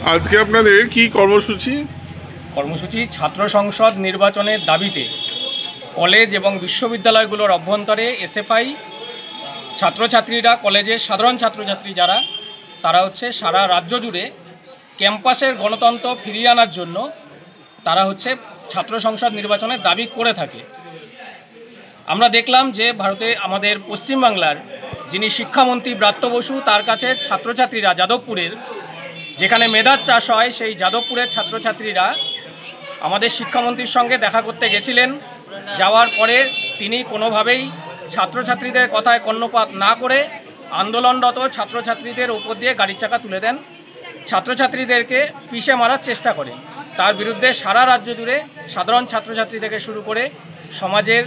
আজকে আপনাদের কি কর্মসূচি? ছাত্র সংসদ নির্বাচনের দাবিতে কলেজ এবং বিশ্ববিদ্যালয়গুলোর অভ্যন্তরে এসএফআই ছাত্রছাত্রীরা, কলেজের সাধারণ ছাত্রছাত্রী যারা, তারা সারা রাজ্য জুড়ে ক্যাম্পাসের গণতন্ত্র ফিরিয়ে আনার জন্য তারা ছাত্র সংসদ নির্বাচনের দাবি করে থাকে। আমরা দেখলাম যে ভারতে আমাদের পশ্চিমবাংলার যিনি শিক্ষামন্ত্রী ব্রাত্য বসু, তার কাছে ছাত্রছাত্রীরা যাদবপুরের, যেখানে মেধার চাষ হয়, সেই যাদবপুরের ছাত্রছাত্রীরা আমাদের শিক্ষামন্ত্রীর সঙ্গে দেখা করতে গেছিলেন। যাওয়ার পরে তিনি কোনোভাবেই ছাত্রছাত্রীদের কথায় কর্ণপাত না করে আন্দোলনরত ছাত্রছাত্রীদের উপর দিয়ে গাড়ির চাকা তুলে দেন, ছাত্রছাত্রীদেরকে পিষে মারার চেষ্টা করেন। তার বিরুদ্ধে সারা রাজ্য জুড়ে সাধারণ ছাত্রছাত্রী থেকে শুরু করে সমাজের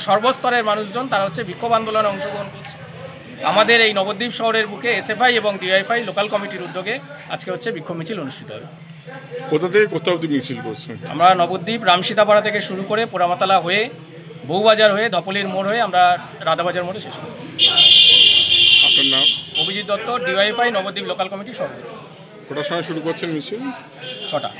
সর্বস্তরের মানুষজন তারা বিক্ষোভ আন্দোলনে অংশগ্রহণ করছে। আমাদের এই নবদ্বীপ শহরের বুকে এসএফআই এবং ডিওয়াইএফআই লোকাল কমিটির উদ্যোগে আজকে বিক্ষোভ মিছিল অনুষ্ঠিত হবে। কোথা থেকে কোথাও মিছিল করছেন? আমরা নবদ্বীপ রামসীতাপাড়া থেকে শুরু করে পোড়ামাতলা হয়ে, বউবাজার হয়ে, ধপলির মোড় হয়ে আমরা রাধাবাজার মোড়ে শেষ করি। আপনার নাম? Abhijit Dutta, DYFI Nabadwip local committee সভাপতি। কটার সময় শুরু করছেন মিছিল? 6টা।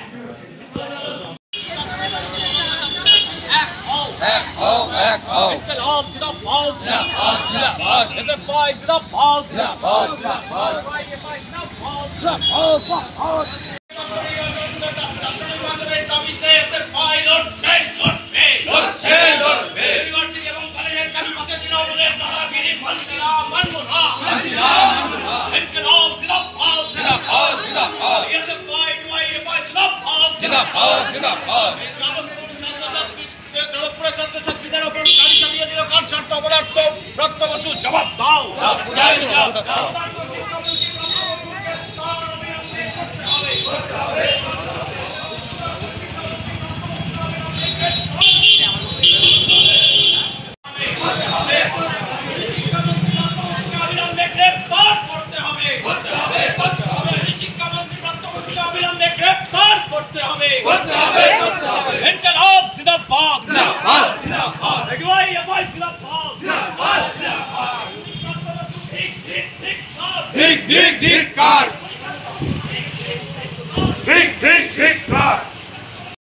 জবাব দাও। धिक्कार